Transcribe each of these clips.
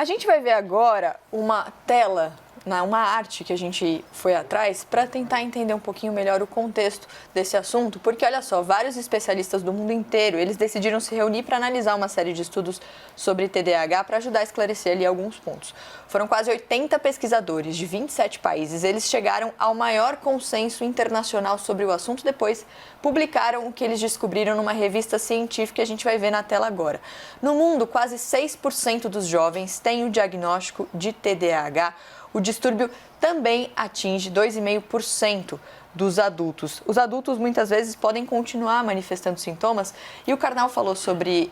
A gente vai ver agora uma tela, uma arte que a gente foi atrás para tentar entender um pouquinho melhor o contexto desse assunto, porque olha só, vários especialistas do mundo inteiro, eles decidiram se reunir para analisar uma série de estudos sobre TDAH para ajudar a esclarecer ali alguns pontos. Foram quase 80 pesquisadores de 27 países, eles chegaram ao maior consenso internacional sobre o assunto, depois publicaram o que eles descobriram numa revista científica que a gente vai ver na tela agora. No mundo, quase 6% dos jovens têm o diagnóstico de TDAH. O distúrbio também atinge 2,5% dos adultos. Os adultos muitas vezes podem continuar manifestando sintomas e o Karnal falou sobre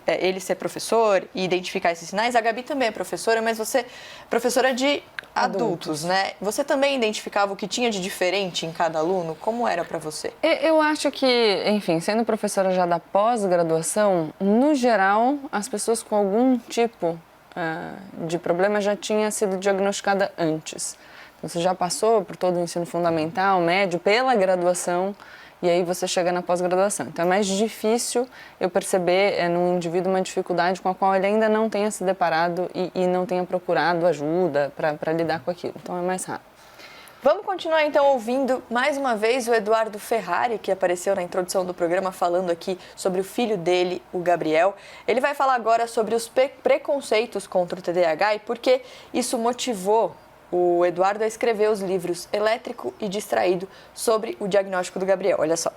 ele ser professor e identificar esses sinais. A Gabi também é professora, mas você é professora de adultos, né? Você também identificava o que tinha de diferente em cada aluno? Como era para você? Eu acho que, enfim, sendo professora já da pós-graduação, no geral, as pessoas com algum tipo de problema já tinha sido diagnosticada antes. Então, você já passou por todo o ensino fundamental, médio, pela graduação, e aí você chega na pós-graduação. Então, é mais difícil eu perceber num indivíduo uma dificuldade com a qual ele ainda não tenha se deparado e não tenha procurado ajuda para lidar com aquilo. Então, é mais raro. Vamos continuar então ouvindo mais uma vez o Eduardo Ferrari, que apareceu na introdução do programa falando aqui sobre o filho dele, o Gabriel. Ele vai falar agora sobre os preconceitos contra o TDAH e por que isso motivou o Eduardo a escrever os livros Elétrico e Distraído sobre o diagnóstico do Gabriel. Olha só.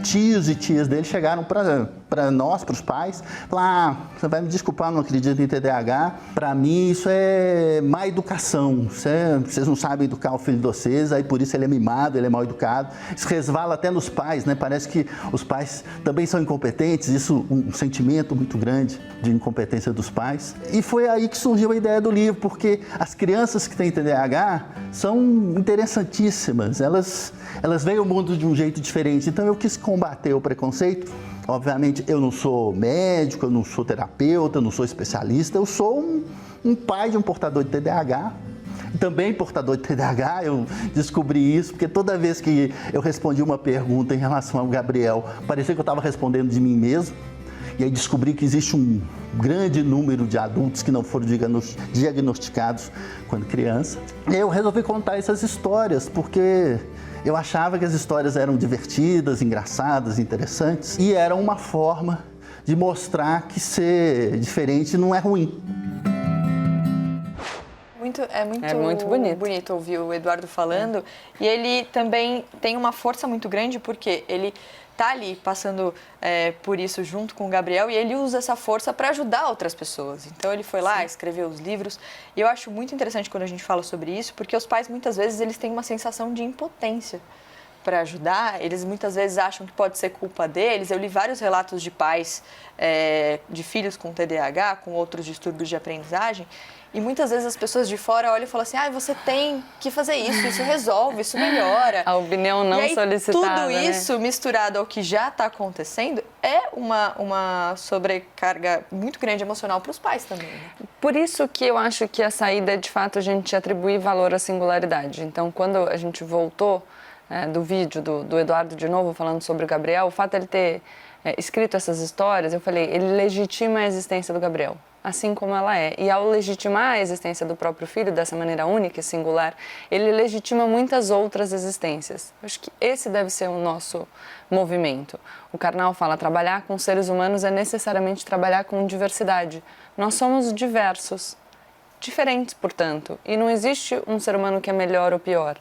Tios e tias dele chegaram para nós, para os pais, falaram: você vai me desculpar, não acredito em TDAH, para mim isso é má educação, vocês não sabem educar o filho de vocês, aí por isso ele é mimado, ele é mal educado. Isso resvala até nos pais, né? Parece que os pais também são incompetentes, isso um sentimento muito grande de incompetência dos pais. E foi aí que surgiu a ideia do livro, porque as crianças que têm TDAH são interessantíssimas, elas veem o mundo de um jeito diferente, então eu quis combater o preconceito. Obviamente, eu não sou médico, eu não sou terapeuta, eu não sou especialista, eu sou um pai de um portador de TDAH. Também portador de TDAH, eu descobri isso, porque toda vez que eu respondi uma pergunta em relação ao Gabriel, parecia que eu estava respondendo de mim mesmo. E aí descobri que existe um grande número de adultos que não foram diagnosticados quando criança. E eu resolvi contar essas histórias, porque eu achava que as histórias eram divertidas, engraçadas, interessantes, e eram uma forma de mostrar que ser diferente não é ruim. É muito bonito ouvir o Eduardo falando. E ele também tem uma força muito grande, porque ele está ali passando por isso junto com o Gabriel e ele usa essa força para ajudar outras pessoas. Então ele foi lá, escreveu os livros. E eu acho muito interessante quando a gente fala sobre isso, porque os pais muitas vezes eles têm uma sensação de impotência para ajudar. Eles muitas vezes acham que pode ser culpa deles. Eu li vários relatos de pais de filhos com TDAH, com outros distúrbios de aprendizagem. E muitas vezes as pessoas de fora olham e falam assim: você tem que fazer isso resolve, isso melhora. A opinião não solicitada. Tudo isso, misturado ao que já está acontecendo, é uma sobrecarga muito grande emocional para os pais também, né? Por isso que eu acho que a saída é, de fato, a gente atribuir valor à singularidade. Então, quando a gente voltou do vídeo do Eduardo de novo, falando sobre o Gabriel, o fato de ele ter escrito essas histórias, eu falei, ele legitima a existência do Gabriel, assim como ela é. E ao legitimar a existência do próprio filho dessa maneira única e singular, ele legitima muitas outras existências. Eu acho que esse deve ser o nosso movimento. O Karnal fala, trabalhar com seres humanos é necessariamente trabalhar com diversidade. Nós somos diversos, diferentes, portanto, e não existe um ser humano que é melhor ou pior.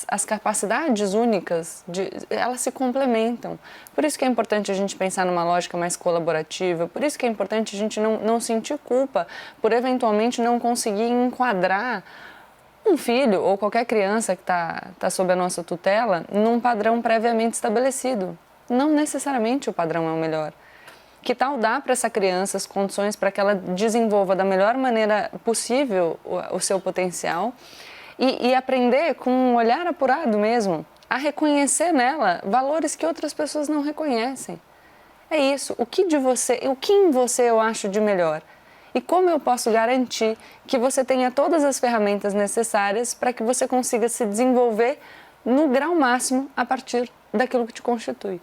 As capacidades únicas, elas se complementam. Por isso que é importante a gente pensar numa lógica mais colaborativa, por isso que é importante a gente não sentir culpa por eventualmente não conseguir enquadrar um filho ou qualquer criança que tá sob a nossa tutela num padrão previamente estabelecido. Não necessariamente o padrão é o melhor. Que tal dar para essa criança as condições para que ela desenvolva da melhor maneira possível o seu potencial e aprender com um olhar apurado mesmo, a reconhecer nela valores que outras pessoas não reconhecem. É isso, o que em você eu acho de melhor? E como eu posso garantir que você tenha todas as ferramentas necessárias para que você consiga se desenvolver no grau máximo a partir daquilo que te constitui?